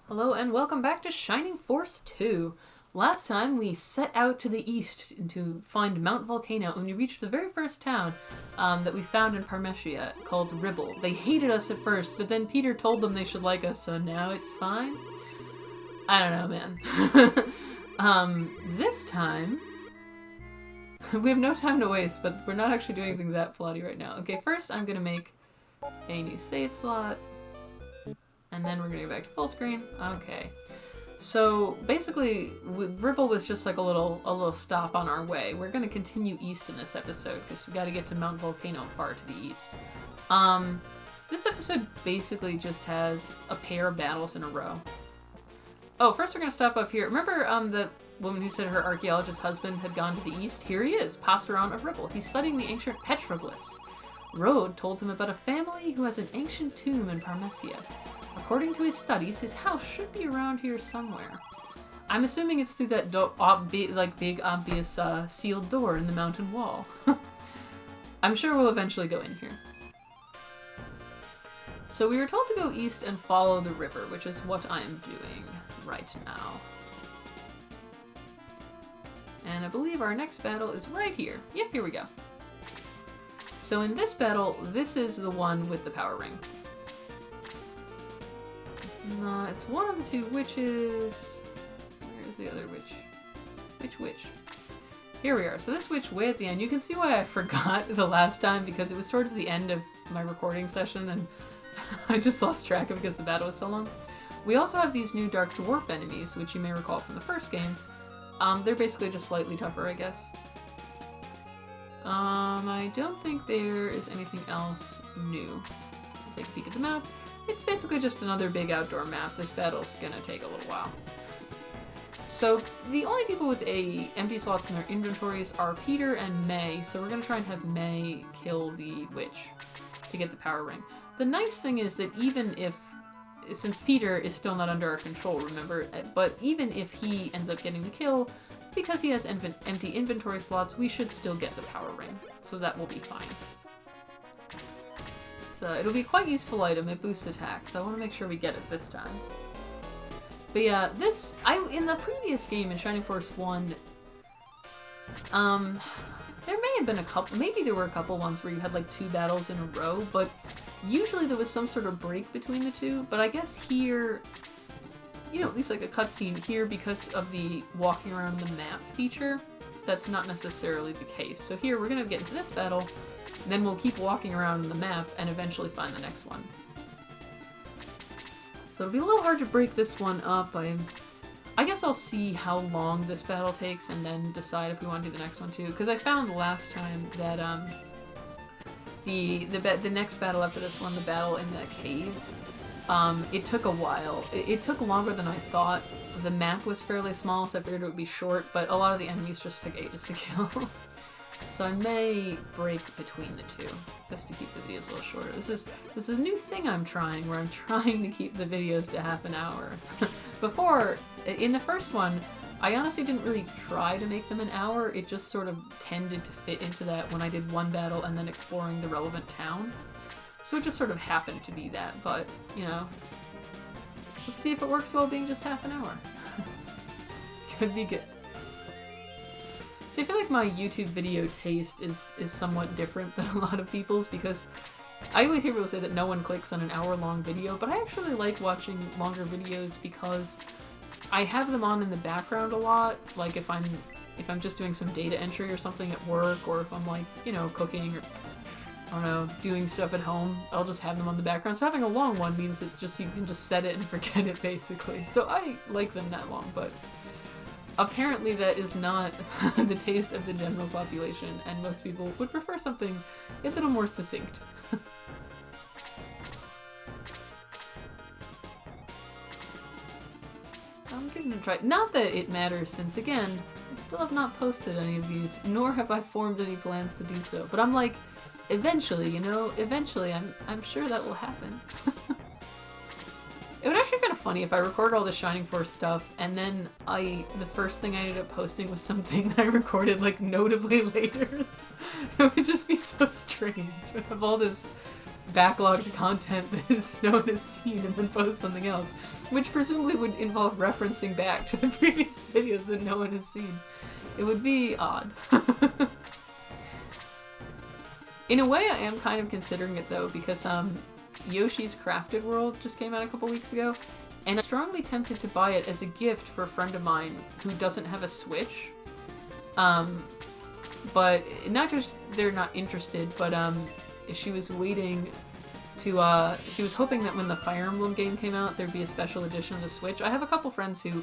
Hello and welcome back to Shining Force 2. Last time we set out to the east to find Mt Volcano and we reached the very first town that we found in Parmesia called Ribble. They hated us at first, but then Peter told them they should like us, so now it's fine? I don't know, man. This time, we have no time to waste, but we're not actually doing anything that plotty right now. Okay, first I'm gonna make a new save slot. And then we're gonna go back to full screen. Okay. So basically, Ribble was just like a little stop on our way. We're gonna continue east in this episode because we got to get to Mt Volcano far to the east. This episode basically just has a pair of battles in a row. Oh, first we're gonna stop up here. Remember the woman who said her archaeologist husband had gone to the east? Here he is, Passeron of Ribble. He's studying the ancient petroglyphs. Rode told him about a family who has an ancient tomb in Parmesia. According to his studies, his house should be around here somewhere. I'm assuming it's through that big obvious sealed door in the mountain wall. I'm sure we'll eventually go in here. So we were told to go east and follow the river, which is what I'm doing right now. And I believe our next battle is right here. Yep, here we go. So in this battle, this is the one with the power ring. No, it's one of the two witches. Where's the other witch? Which witch? Here we are. So this witch way at the end. You can see why I forgot the last time because it was towards the end of my recording session and I just lost track of because the battle was so long. We also have these new dark dwarf enemies, which you may recall from the first game. They're basically just slightly tougher, I guess. I don't think there is anything else new. I'll take a peek at the map. It's basically just another big outdoor map. This battle's gonna take a little while. So the only people with empty slots in their inventories are Peter and May, so we're gonna try and have May kill the witch to get the power ring. The nice thing is that even if, since Peter is still not under our control, remember, but even if he ends up getting the kill, because he has empty inventory slots, we should still get the power ring, so that will be fine. It'll be a quite useful item. It boosts attack, so I want to make sure we get it this time. But yeah, in the previous game in Shining Force 1, there may have been a couple, maybe there were a couple ones where you had like 2 battles in a row, but usually there was some sort of break between the two, but I guess here, you know, at least like a cutscene here because of the walking around the map feature, that's not necessarily the case. So here, we're gonna get into this battle, and then we'll keep walking around the map and eventually find the next one. So it'll be a little hard to break this one up. I guess I'll see how long this battle takes and then decide if we want to do the next one too. Because I found last time that the next battle after this one, the battle in the cave, it took a while. It took longer than I thought. The map was fairly small, so I figured it would be short, but a lot of the enemies just took ages to kill. So I may break between the two, just to keep the videos a little shorter. This is a new thing I'm trying, where I'm trying to keep the videos to half an hour. Before, in the first one, I honestly didn't really try to make them an hour, it just sort of tended to fit into that when I did one battle and then exploring the relevant town. So it just sort of happened to be that, but, you know, let's see if it works well being just half an hour. Could be good. I feel like my YouTube video taste is somewhat different than a lot of people's because I always hear people say that no one clicks on an hour-long video, but I actually like watching longer videos because I have them on in the background a lot. Like if I'm just doing some data entry or something at work, or if I'm like, you know, cooking or I don't know, doing stuff at home, I'll just have them on the background. So having a long one means that you can just set it and forget it basically. So I like them that long, but apparently that is not the taste of the general population, and most people would prefer something a little more succinct. So I'm giving it a try. Not that it matters, since again, I still have not posted any of these, nor have I formed any plans to do so. But I'm like, eventually, you know, eventually I'm sure that will happen. It would actually be kind of funny if I recorded all the Shining Force stuff and then the first thing I ended up posting was something that I recorded like notably later. It would just be so strange. I have all this backlogged content that no one has seen and then post something else, which presumably would involve referencing back to the previous videos that no one has seen. It would be odd. In a way, I am kind of considering it though, because Yoshi's Crafted World just came out a couple weeks ago, and I'm strongly tempted to buy it as a gift for a friend of mine who doesn't have a Switch. But not just they're not interested, but she was waiting to, she was hoping that when the Fire Emblem game came out, there'd be a special edition of the Switch. I have a couple friends who,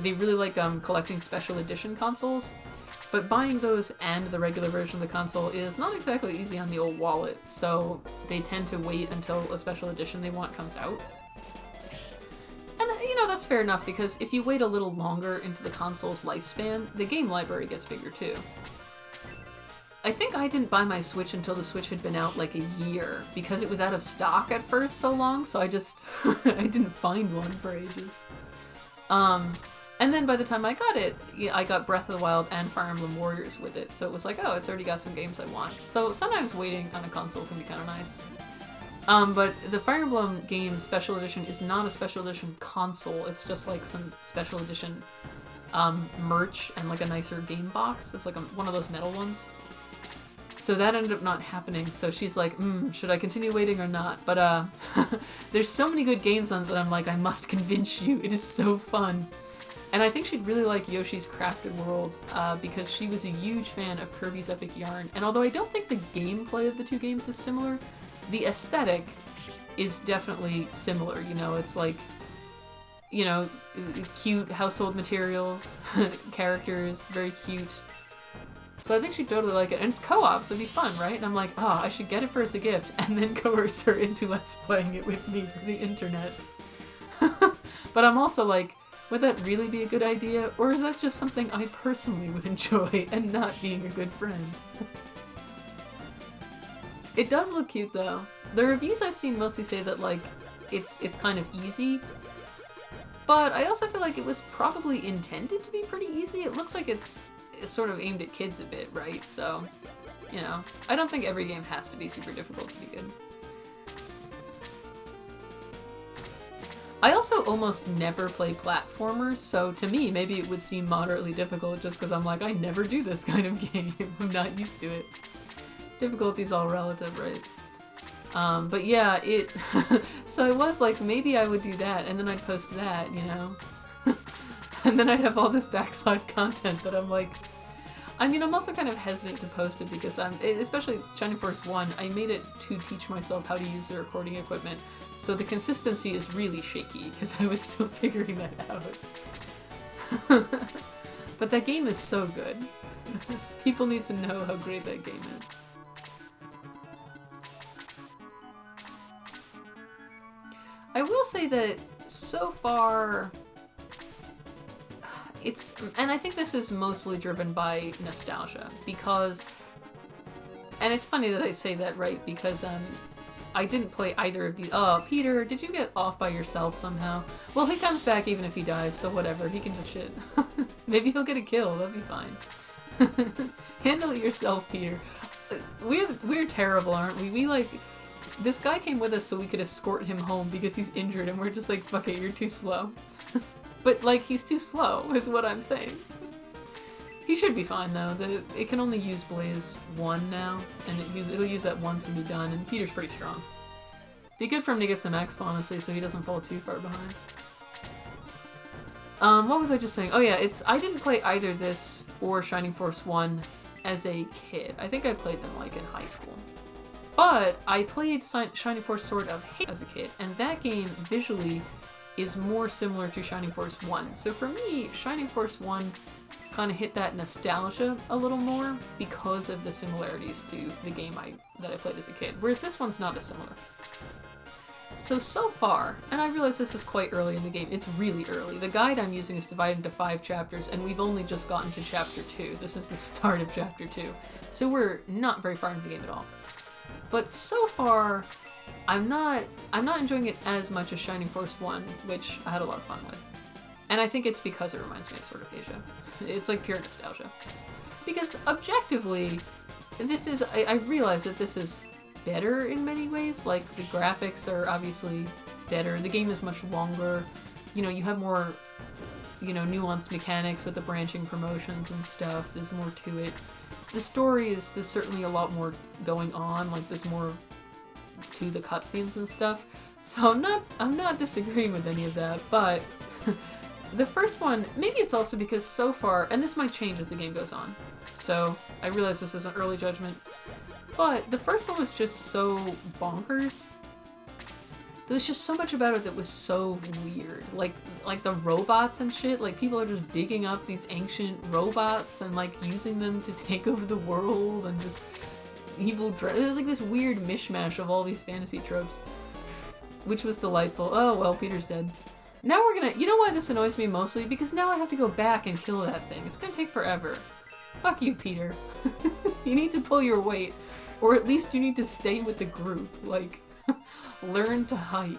they really like collecting special edition consoles, but buying those and the regular version of the console is not exactly easy on the old wallet, so they tend to wait until a special edition they want comes out. And, you know, that's fair enough, because if you wait a little longer into the console's lifespan, the game library gets bigger too. I think I didn't buy my Switch until the Switch had been out like a year, because it was out of stock at first so long, so I just, I didn't find one for ages. And then by the time I got it, I got Breath of the Wild and Fire Emblem Warriors with it, so it was like, oh, it's already got some games I want. So sometimes waiting on a console can be kind of nice. But the Fire Emblem game Special Edition is not a Special Edition console, it's just like some Special Edition merch and like a nicer game box. It's like one of those metal ones. So that ended up not happening, so she's like, should I continue waiting or not? But there's so many good games on that I'm like, I must convince you, it is so fun. And I think she'd really like Yoshi's Crafted World, because she was a huge fan of Kirby's Epic Yarn, and although I don't think the gameplay of the two games is similar, the aesthetic is definitely similar, you know, it's like, you know, cute household materials, characters, very cute. So I think she'd totally like it, and it's co-op, so it'd be fun, right? And I'm like, oh, I should get it for as a gift, and then coerce her into Let's Playing it with me for the internet. But I'm also like, would that really be a good idea, or is that just something I personally would enjoy, and not being a good friend? It does look cute, though. The reviews I've seen mostly say that, like, it's kind of easy, but I also feel like it was probably intended to be pretty easy. It looks like it's sort of aimed at kids a bit, right? So, you know, I don't think every game has to be super difficult to be good. I also almost never play platformers, so to me, maybe it would seem moderately difficult just because I'm like, I never do this kind of game. I'm not used to it. Difficulty's all relative, right? But yeah, so it was like, maybe I would do that, and then I'd post that, you know? And then I'd have all this backlogged content that I'm like, I mean, I'm also kind of hesitant to post it because especially Shining Force 1, I made it to teach myself how to use the recording equipment, so the consistency is really shaky because I was still figuring that out. But that game is so good. People need to know how great that game is. I will say that so far, and I think this is mostly driven by nostalgia, because, and it's funny that I say that, right, because I didn't play either of these. Oh, Peter, did you get off by yourself somehow? Well, he comes back even if he dies, so whatever, he can just shit. Maybe he'll get a kill, that'll be fine. Handle it yourself, Peter. We're terrible, aren't we? We like, this guy came with us so we could escort him home because he's injured, and we're just like, fuck it, you're too slow. But, like, he's too slow, is what I'm saying. He should be fine, though. It can only use Blaze 1 now, and it'll use that once and be done, and Peter's pretty strong. Be good for him to get some exp, honestly, so he doesn't fall too far behind. What was I just saying? Oh yeah, I didn't play either this or Shining Force 1 as a kid. I think I played them, like, in high school. But I played Shining Force Sword of Hate as a kid, and that game, visually, is more similar to Shining Force 1. So for me, Shining Force 1 kind of hit that nostalgia a little more because of the similarities to the game that I played as a kid, whereas this one's not as similar. So far, and I realize this is quite early in the game, it's really early. The guide I'm using is divided into 5 chapters, and we've only just gotten to chapter 2. This is the start of chapter 2. So we're not very far into the game at all. But so far, I'm not enjoying it as much as Shining Force 1, which I had a lot of fun with. And I think it's because it reminds me of Sword of Asia. It's like pure nostalgia. Because objectively, I realize that this is better in many ways. Like, the graphics are obviously better. The game is much longer. You know, you have more, you know, nuanced mechanics with the branching promotions and stuff. There's more to it. The story there's certainly a lot more going on. Like, there's more to the cutscenes and stuff. So I'm not disagreeing with any of that, but the first one, maybe it's also because so far, and this might change as the game goes on, so I realize this is an early judgment, but the first one was just so bonkers. There was just so much about it that was so weird. Like the robots and shit, like people are just digging up these ancient robots and like using them to take over the world and just evil it was like this weird mishmash of all these fantasy tropes. Which was delightful. Oh, well, Peter's dead. Now we're gonna... You know why this annoys me mostly? Because now I have to go back and kill that thing. It's gonna take forever. Fuck you, Peter. You need to pull your weight. Or at least you need to stay with the group. Like, learn to hike.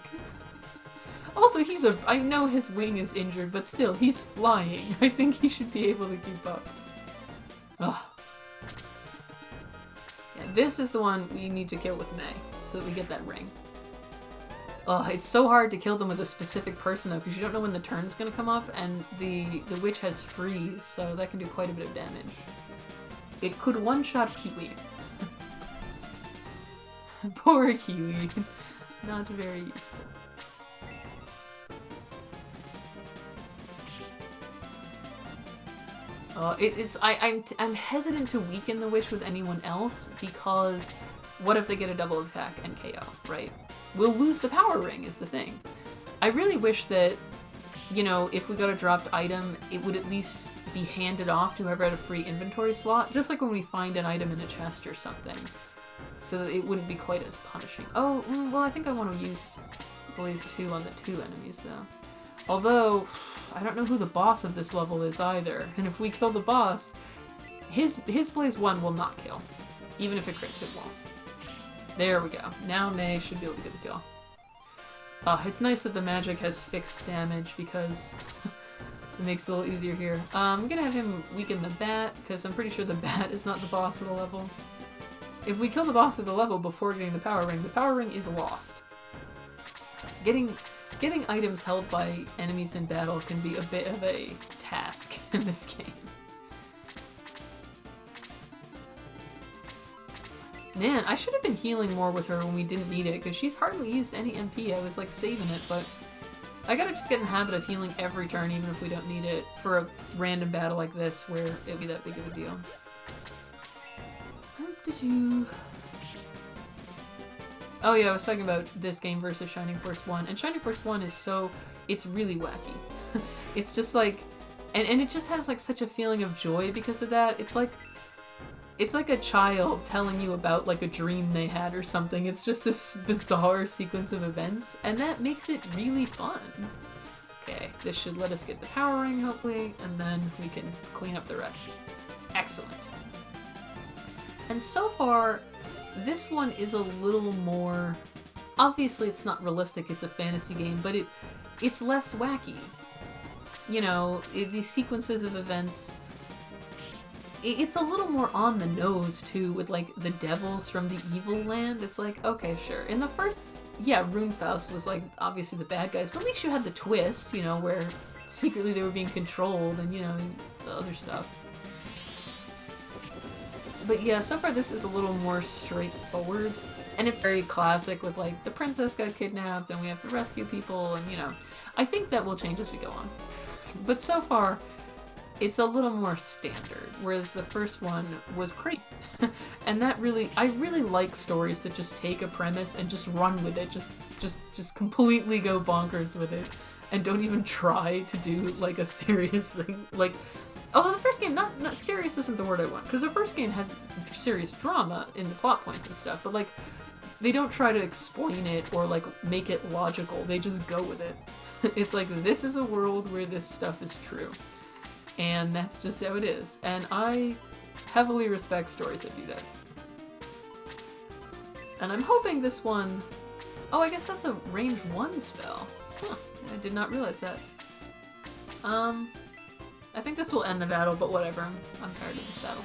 Also, I know his wing is injured, but still, he's flying. I think he should be able to keep up. Ugh. Yeah, this is the one we need to kill with May, so that we get that ring. It's so hard to kill them with a specific person though, because you don't know when the turn's gonna come up, and the witch has freeze, so that can do quite a bit of damage. It could one-shot Kiwi. Poor Kiwi. Not very useful. I'm hesitant to weaken the witch with anyone else, because what if they get a double attack and KO, right? We'll lose the power ring is the thing. I really wish that, you know, if we got a dropped item, it would at least be handed off to whoever had a free inventory slot, just like when we find an item in a chest or something, so that it wouldn't be quite as punishing. Oh, well, I think I want to use Blaze 2 on the 2 enemies, though. Although, I don't know who the boss of this level is either, and if we kill the boss, his Blaze 1 will not kill. Even if it crits, it won't. There we go. Now May should be able to get the kill. It's nice that the magic has fixed damage because it makes it a little easier here. I'm gonna have him weaken the bat, because I'm pretty sure the bat is not the boss of the level. If we kill the boss of the level before getting the power ring is lost. Getting items held by enemies in battle can be a bit of a task in this game. Man, I should have been healing more with her when we didn't need it, because she's hardly used any MP. I was like saving it, but I gotta just get in the habit of healing every turn, even if we don't need it, for a random battle like this where it'd be that big of a deal. Oh yeah, I was talking about this game versus Shining Force 1, and Shining Force 1 is so... it's really wacky. It's just like... and it just has like such a feeling of joy because of that. It's like a child telling you about like a dream they had or something. It's just this bizarre sequence of events, and that makes it really fun. Okay, this should let us get the power ring, hopefully, and then we can clean up the rest. Excellent. And so far, this one is a little more... obviously it's not realistic, it's a fantasy game, but it's less wacky. You know, these sequences of events... it's a little more on the nose, too, with, like, the devils from the evil land. It's like, okay, sure. In the first... yeah, Runefaust was, like, obviously the bad guys, but at least you had the twist, you know, where secretly they were being controlled and, you know, the other stuff. But yeah, so far this is a little more straightforward. And it's very classic with, like, the princess got kidnapped and we have to rescue people and, you know. I think that will change as we go on. But so far... it's a little more standard, whereas the first one was crazy. And that really, I really like stories that just take a premise and just run with it, just completely go bonkers with it, and don't even try to do like a serious thing. Like, although the first game, not serious isn't the word I want, because the first game has some serious drama in the plot points and stuff, but like, they don't try to explain it or like make it logical, they just go with it. It's like, this is a world where this stuff is true. And that's just how it is. And I heavily respect stories that do that. And I'm hoping this one... oh, I guess that's a range 1 spell. Huh, I did not realize that. I think this will end the battle, but whatever. I'm tired of this battle.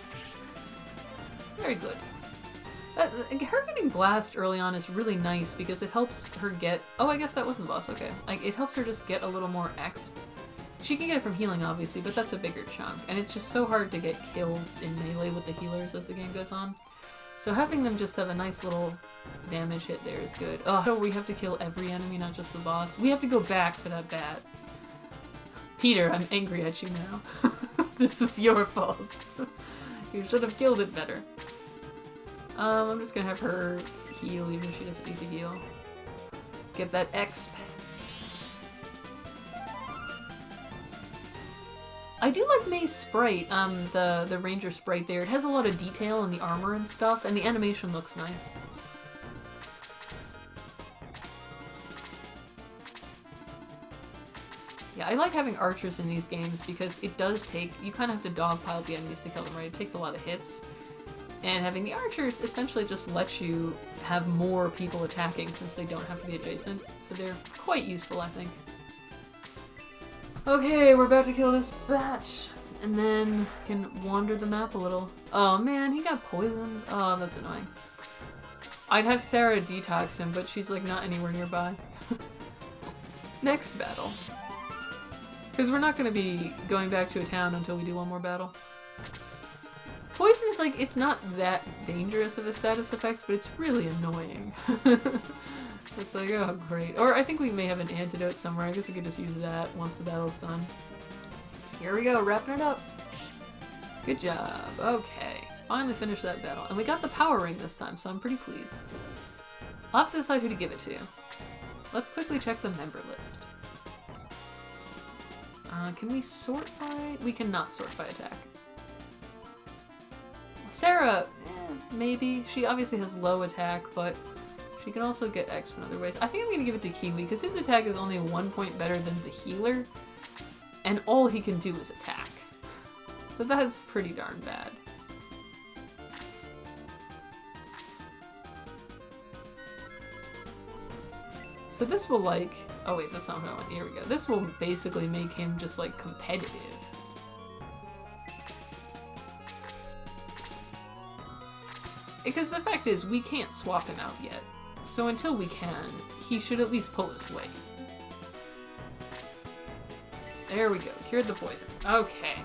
Very good. Her getting blast early on is really nice because it helps her get... Oh, I guess that wasn't the boss, okay. Like, it helps her just get a little more X. She can get it from healing, obviously, but that's a bigger chunk. And it's just so hard to get kills in melee with the healers as the game goes on. So having them just have a nice little damage hit there is good. Oh, we have to kill every enemy, not just the boss. We have to go back for that bat. Peter, I'm angry at you now. This is your fault. You should have killed it better. I'm just gonna have her heal even if she doesn't need to heal. Get that XP. I do like May's sprite, the ranger sprite there. It has a lot of detail in the armor and stuff, and the animation looks nice. Yeah, I like having archers in these games because it does take, you kind of have to dogpile the enemies to kill them, right? It takes a lot of hits. And having the archers essentially just lets you have more people attacking since they don't have to be adjacent. So they're quite useful, I think. Okay, we're about to kill this batch. And then can wander the map a little. Oh man, he got poisoned. Oh, that's annoying. I'd have Sarah detox him, but she's like not anywhere nearby. Next battle. Because we're not going to be going back to a town until we do one more battle. Poison is like, it's not that dangerous of a status effect, but it's really annoying. It's like, oh great. Or I think we may have an antidote somewhere. I guess we could just use that once the battle's done. Here we go, wrapping it up. Good job. Okay. Finally finished that battle. And we got the power ring this time, so I'm pretty pleased. I'll have to decide who to give it to. Let's quickly check the member list. Can we sort by... We cannot sort by attack. Sarah, maybe. She obviously has low attack, but she can also get X in other ways. I think I'm gonna give it to Kiwi, because his attack is only 1 point better than the healer, and all he can do is attack. So that's pretty darn bad. So this will like... Oh wait, that's not what I want. Here we go. This will basically make him just like competitive. Because the fact is, we can't swap him out yet. So until we can, he should at least pull his weight. There we go. Cured the poison. Okay.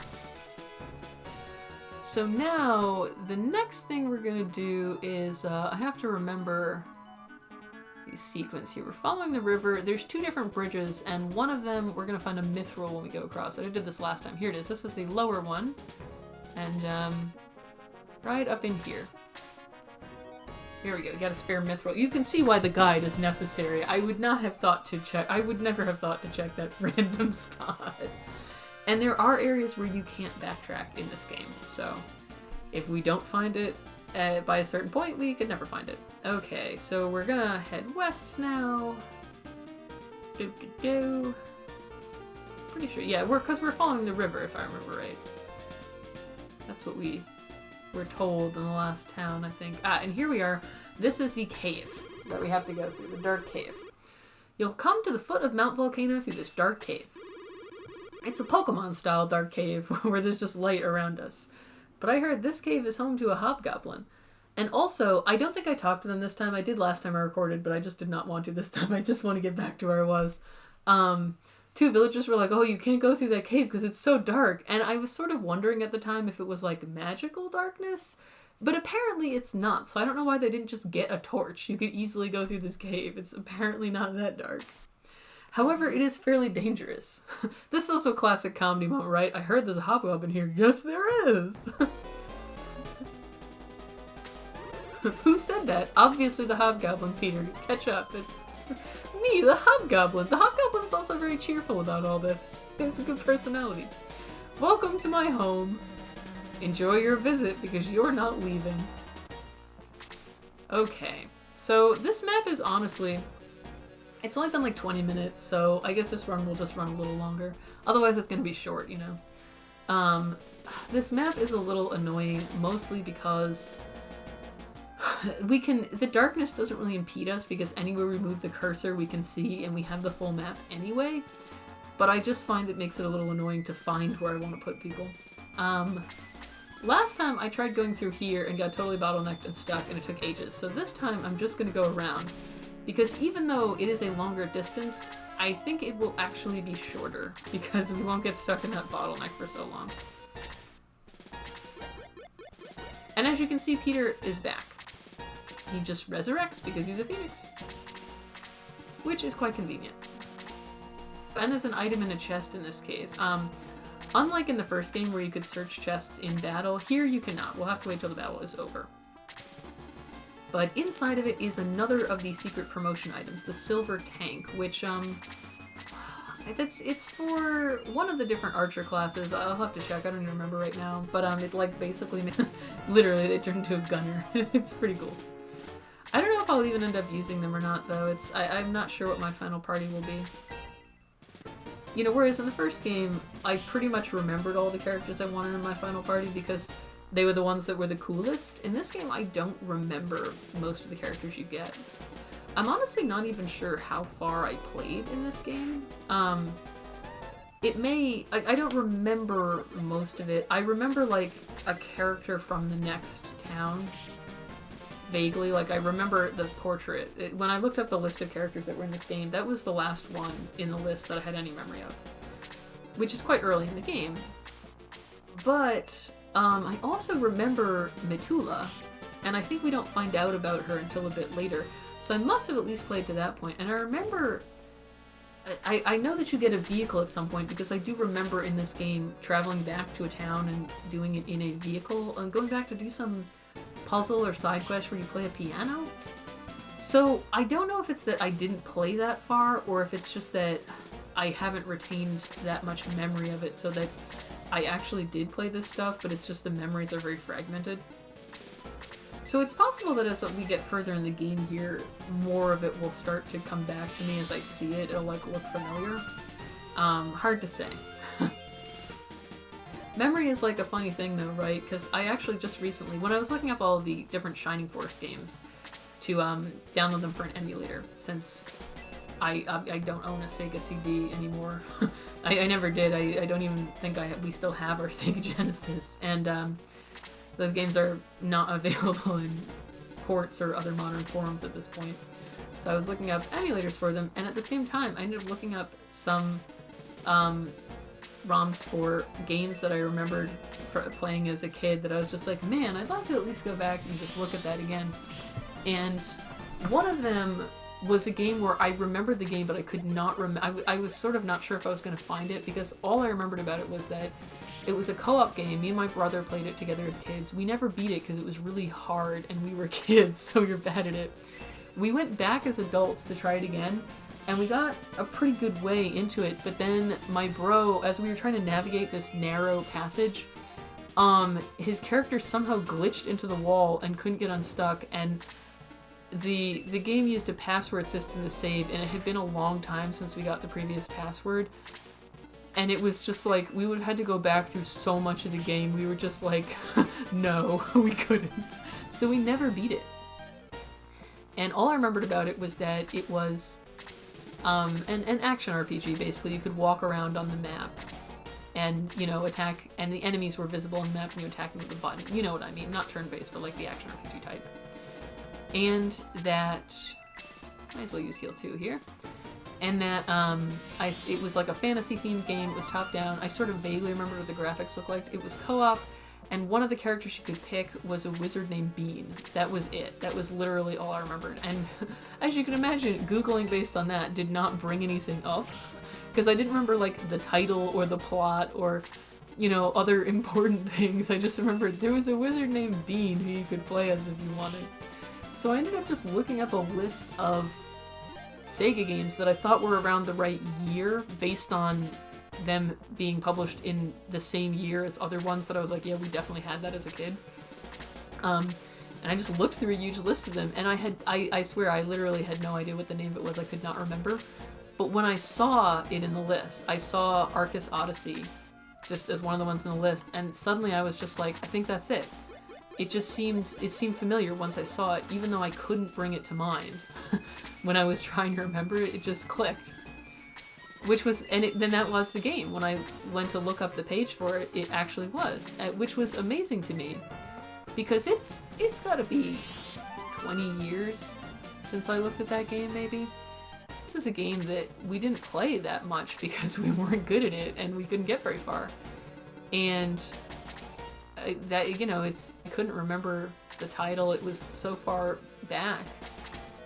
So now, the next thing we're gonna do is, I have to remember the sequence here. We're following the river. There's 2 different bridges, and one of them we're gonna find a mithril when we go across it. I did this last time. Here it is. This is the lower one. And, right up in here. Here we go, we got a spare mithril. You can see why the guide is necessary. I would not have thought to check, I would never have thought to check that random spot. And there are areas where you can't backtrack in this game, so if we don't find it by a certain point, we could never find it. Okay, so we're gonna head west now. Pretty sure, yeah, because we're following the river, if I remember right. That's what we were told in the last town, I think. Ah, and here we are. This is the cave that we have to go through, the dark cave. You'll come to the foot of Mt Volcano through this dark cave. It's a Pokemon-style dark cave where there's just light around us. But I heard this cave is home to a hobgoblin. And also, I don't think I talked to them this time. I did last time I recorded, but I just did not want to this time. I just want to get back to where I was. 2 villagers were like, oh, you can't go through that cave because it's so dark. And I was sort of wondering at the time if it was like magical darkness, but apparently it's not. So I don't know why they didn't just get a torch. You could easily go through this cave. It's apparently not that dark. However, it is fairly dangerous. This is also a classic comedy moment, right? I heard there's a hobgoblin here. Yes, there is! Who said that? Obviously the hobgoblin, Peter. Catch up. It's... me, the hobgoblin. The hobgoblin is also very cheerful about all this. He has a good personality. Welcome to my home. Enjoy your visit because you're not leaving. Okay, so this map is honestly, it's only been like 20 minutes, so I guess this run will just run a little longer. Otherwise it's gonna be short, you know. This map is a little annoying, mostly because the darkness doesn't really impede us because anywhere we move the cursor we can see and we have the full map anyway, but I just find it makes it a little annoying to find where I want to put people. Last time I tried going through here and got totally bottlenecked and stuck and it took ages. So this time I'm just going to go around. Because even though it is a longer distance, I think it will actually be shorter. Because we won't get stuck in that bottleneck for so long. And as you can see, Peter is back. He just resurrects because he's a phoenix. Which is quite convenient. And there's an item in a chest in this cave. Unlike in the first game where you could search chests in battle, here you cannot. We'll have to wait till the battle is over. But inside of it is another of the secret promotion items, the silver tank, which, it's for one of the different archer classes. I'll have to check, I don't even remember right now. But, it, like, basically, literally, they turn into a gunner. It's pretty cool. I don't know if I'll even end up using them or not, though. I'm not sure what my final party will be. You know, whereas in the first game, I pretty much remembered all the characters I wanted in my final party because they were the ones that were the coolest. In this game, I don't remember most of the characters you get. I'm honestly not even sure how far I played in this game. I don't remember most of it. I remember, like, a character from the next town. Vaguely, like, I remember the portrait. When I looked up the list of characters that were in this game, that was the last one in the list that I had any memory of. Which is quite early in the game. But, I also remember Mitula, and I think we don't find out about her until a bit later. So I must have at least played to that point. And I remember... I know that you get a vehicle at some point, because I do remember in this game traveling back to a town and doing it in a vehicle, and going back to do some puzzle or side quest where you play a piano. So I don't know if it's that I didn't play that far, or if it's just that I haven't retained that much memory of it, so that I actually did play this stuff, but it's just the memories are very fragmented. So it's possible that as we get further in the game here, more of it will start to come back to me as I see it. It'll, like, look familiar. Hard to say. Memory is, like, a funny thing, though, right? Because I actually just recently, when I was looking up all the different Shining Force games to download them for an emulator, since I don't own a Sega CD anymore. I never did. I don't even think we still have our Sega Genesis. And those games are not available in ports or other modern forums at this point. So I was looking up emulators for them, and at the same time, I ended up looking up some ROMs for games that I remembered playing as a kid that I was just like, man, I'd like to at least go back and just look at that again. And one of them was a game where I remembered the game, but I could not remember. I was sort of not sure if I was going to find it, because all I remembered about it was that it was a co-op game. Me and my brother played it together as kids. We never beat it because it was really hard and we were kids, so we were bad at it. We went back as adults to try it again, and we got a pretty good way into it, but then my bro, as we were trying to navigate this narrow passage, his character somehow glitched into the wall and couldn't get unstuck, and the game used a password system to save, and it had been a long time since we got the previous password. And it was just like, we would have had to go back through so much of the game. We were just like, no, we couldn't. So we never beat it. And all I remembered about it was that it was an action RPG, basically. You could walk around on the map and, you know, attack, and the enemies were visible on the map and you attack them with a button. You know what I mean. Not turn-based, but like the action RPG type. And that... might as well use heal 2 here. And that, it was like a fantasy-themed game. It was top-down. I sort of vaguely remember what the graphics looked like. It was co-op, and one of the characters you could pick was a wizard named Bean. That was it. That was literally all I remembered. And as you can imagine, Googling based on that did not bring anything up. Because I didn't remember, like, the title or the plot or, you know, other important things. I just remembered there was a wizard named Bean who you could play as if you wanted. So I ended up just looking up a list of Sega games that I thought were around the right year based on them being published in the same year as other ones that I was like, yeah, we definitely had that as a kid. And I just looked through a huge list of them, and I swear I literally had no idea what the name of it was. I could not remember. But when I saw it in the list, I saw Arcus Odyssey just as one of the ones in the list, and suddenly I was just like, I think that's it. It seemed familiar once I saw it, even though I couldn't bring it to mind. When I was trying to remember it, it just clicked. Which was, and then that was the game. When I went to look up the page for it, it actually was, which was amazing to me. Because it's gotta be 20 years since I looked at that game, maybe. This is a game that we didn't play that much because we weren't good at it and we couldn't get very far. And that, you know, I couldn't remember the title. It was so far back,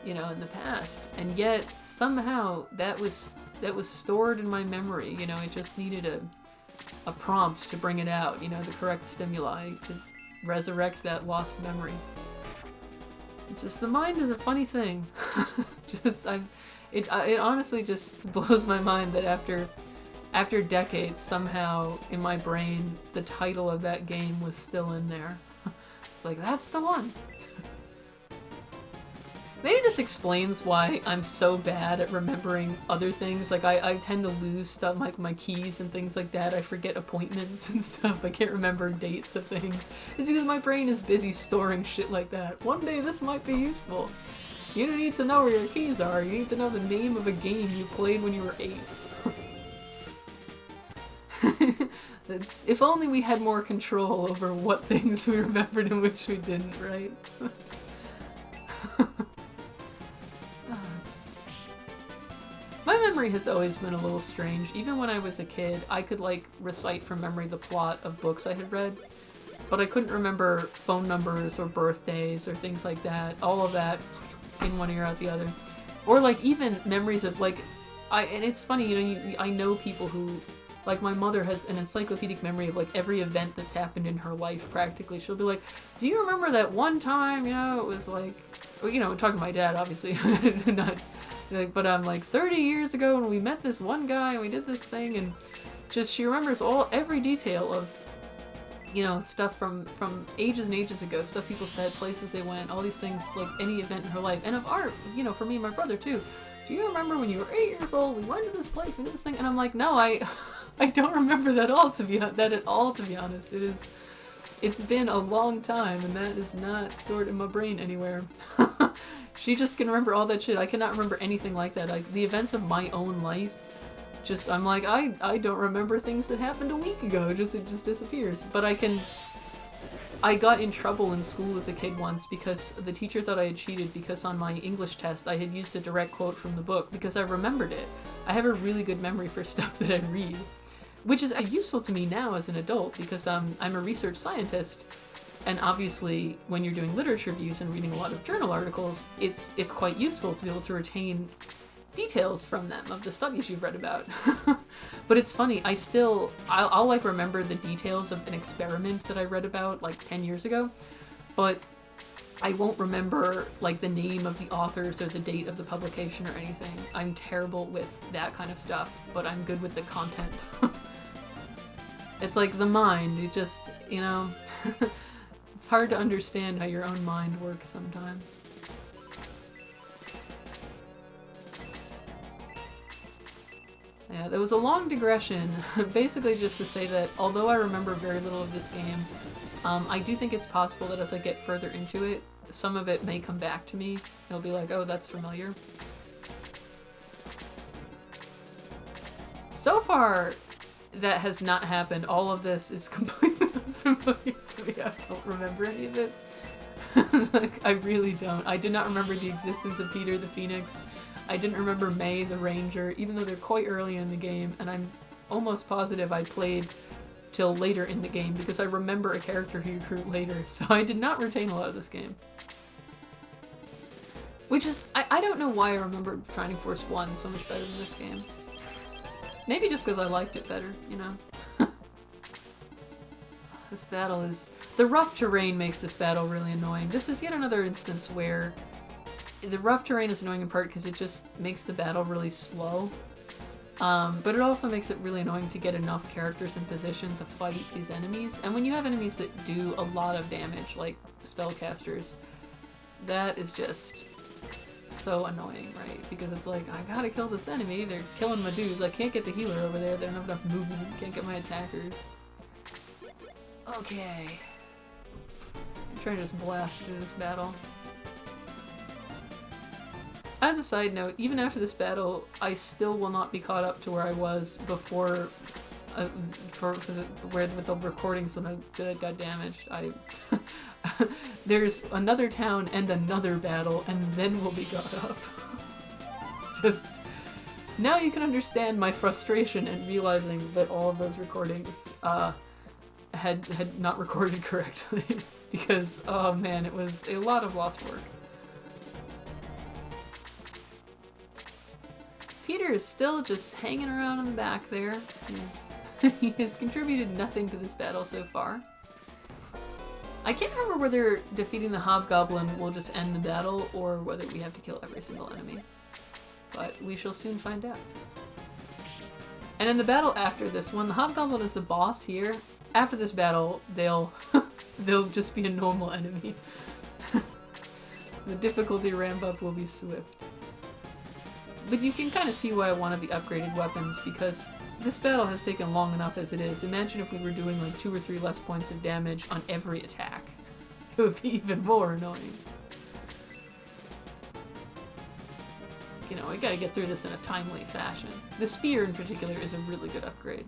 you know, in the past. And yet, somehow, that was stored in my memory. You know, it just needed a prompt to bring it out, you know, the correct stimuli to resurrect that lost memory. It's just, the mind is a funny thing. It honestly just blows my mind that after decades, somehow in my brain, the title of that game was still in there. It's like, that's the one. Maybe this explains why I'm so bad at remembering other things. Like, I tend to lose stuff, like my keys and things like that. I forget appointments and stuff. I can't remember dates of things. It's because my brain is busy storing shit like that. One day this might be useful. You don't need to know where your keys are. You need to know the name of a game you played when you were 8. If only we had more control over what things we remembered and which we didn't, right? My memory has always been a little strange. Even when I was a kid, I could, like, recite from memory the plot of books I had read, but I couldn't remember phone numbers or birthdays or things like that. All of that in one ear out the other. Or, like, even memories of, like, and it's funny, you know, I know people who, like, my mother has an encyclopedic memory of, like, every event that's happened in her life, practically. She'll be like, do you remember that one time, you know, it was like, well, you know, talking to my dad, obviously, not, like, but I'm like, 30 years ago when we met this one guy and we did this thing, and just, she remembers every detail of, you know, stuff from ages and ages ago, stuff people said, places they went, all these things, like, any event in her life, and of art, you know, for me and my brother, too. Do you remember when you were 8 years old, we went to this place, we did this thing, and I'm like, no, I don't remember that at all, to be honest. It's been a long time, and that is not stored in my brain anywhere. She just can remember all that shit. I cannot remember anything like that. Like, the events of my own life, just, I'm like, I don't remember things that happened a week ago. It just disappears. But I got in trouble in school as a kid once because the teacher thought I had cheated because on my English test I had used a direct quote from the book because I remembered it. I have a really good memory for stuff that I read, which is useful to me now as an adult because I'm a research scientist, and obviously when you're doing literature reviews and reading a lot of journal articles, it's quite useful to be able to retain details from them of the studies you've read about. But it's funny, I'll like remember the details of an experiment that I read about like 10 years ago, but I won't remember like the name of the authors or the date of the publication or anything. I'm terrible with that kind of stuff, but I'm good with the content. It's like the mind, it just, you know, it's hard to understand how your own mind works sometimes. Yeah, there was a long digression, basically just to say that although I remember very little of this game, I do think it's possible that as I get further into it, some of it may come back to me. It'll be like, oh, that's familiar. So far, that has not happened. All of this is completely unfamiliar to me. I don't remember any of it. Like, I really don't. I did not remember the existence of Peter the Phoenix. I didn't remember May the Ranger, even though they're quite early in the game, and I'm almost positive I played till later in the game because I remember a character who grew later, so I did not retain a lot of this game. Which is, I don't know why I remember Shining Force 1 so much better than this game. Maybe just because I liked it better, you know? This battle is... The rough terrain makes this battle really annoying. This is yet another instance where the rough terrain is annoying in part because it just makes the battle really slow. But it also makes it really annoying to get enough characters in position to fight these enemies. And when you have enemies that do a lot of damage, like spellcasters, that is just so annoying, right? Because it's like, I gotta kill this enemy, they're killing my dudes, I can't get the healer over there, they don't have enough movement, can't get my attackers. Okay. I'm trying to just blast through this battle. As a side note, even after this battle, I still will not be caught up to where I was before, with the recordings that got damaged. There's another town and another battle, and then we'll be caught up. Just, now you can understand my frustration in realizing that all of those recordings, had not recorded correctly. Because, oh man, it was a lot of lost work. Peter is still just hanging around in the back there. He has contributed nothing to this battle so far. I can't remember whether defeating the Hobgoblin will just end the battle or whether we have to kill every single enemy. But we shall soon find out. And in the battle after this one, the Hobgoblin is the boss here. After this battle, they'll just be a normal enemy. The difficulty ramp up will be swift. But you can kind of see why I wanted the upgraded weapons, because this battle has taken long enough as it is. Imagine if we were doing like 2 or 3 less points of damage on every attack. It would be even more annoying. You know, we gotta get through this in a timely fashion. The spear in particular is a really good upgrade.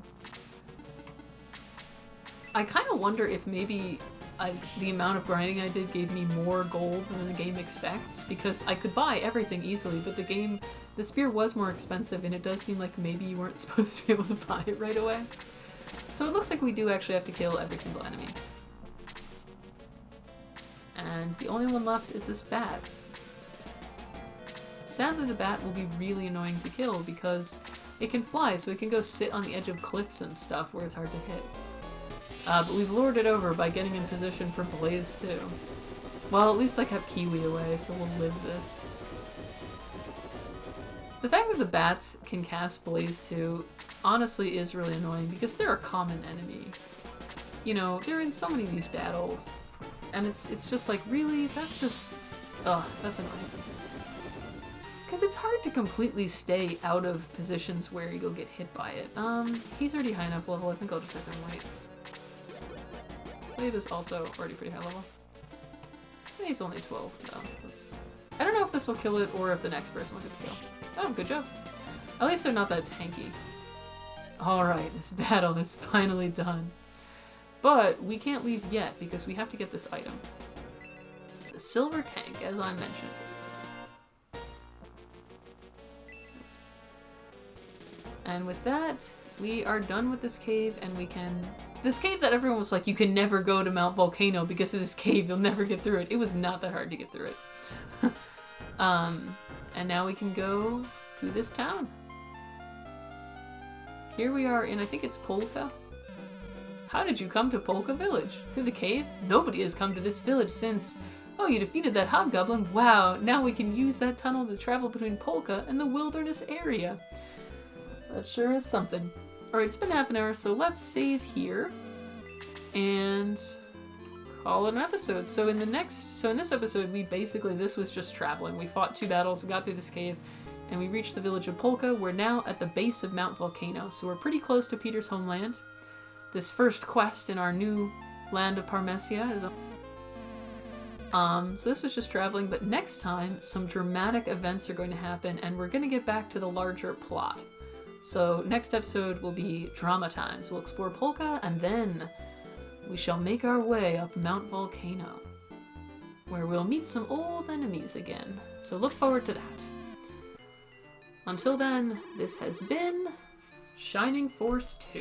I kind of wonder if maybe the amount of grinding I did gave me more gold than the game expects, because I could buy everything easily, but the spear was more expensive, and it does seem like maybe you weren't supposed to be able to buy it right away. So it looks like we do actually have to kill every single enemy. And the only one left is this bat. Sadly, the bat will be really annoying to kill because it can fly, so it can go sit on the edge of cliffs and stuff where it's hard to hit. But we've lured it over by getting in position for Blaze too. Well, at least I kept Kiwi away, so we'll live this. The fact that the bats can cast Blaze too, honestly is really annoying because they're a common enemy. You know, they're in so many of these battles, and it's just like, really? That's just... ugh, that's annoying. Because it's hard to completely stay out of positions where you'll get hit by it. He's already high enough level, I think I'll just have him wait. Slade is also already pretty high level. He's only 12, though. I don't know if this will kill it or if the next person will get the kill. Oh, good job. At least they're not that tanky. Alright, this battle is finally done. But we can't leave yet because we have to get this item. The silver tank, as I mentioned. Oops. And with that, we are done with this cave, and we can... This cave that everyone was like, you can never go to Mt Volcano because of this cave, you'll never get through it. It was not that hard to get through it. And now we can go to this town. Here we are in, I think it's Polca. How did you come to Polca Village? Through the cave? Nobody has come to this village since... Oh, you defeated that hobgoblin? Wow, now we can use that tunnel to travel between Polca and the wilderness area. That sure is something. Alright, it's been half an hour, so let's save here and call it an episode. So in this episode, this was just traveling. We fought 2 battles, we got through this cave, and we reached the village of Polca. We're now at the base of Mt Volcano, so we're pretty close to Peter's homeland. This first quest in our new land of Parmesia is so this was just traveling, but next time, some dramatic events are going to happen, and we're going to get back to the larger plot. So next episode will be drama times. We'll explore Polca, and then we shall make our way up Mt Volcano, where we'll meet some old enemies again. So look forward to that. Until then, this has been Shining Force 2.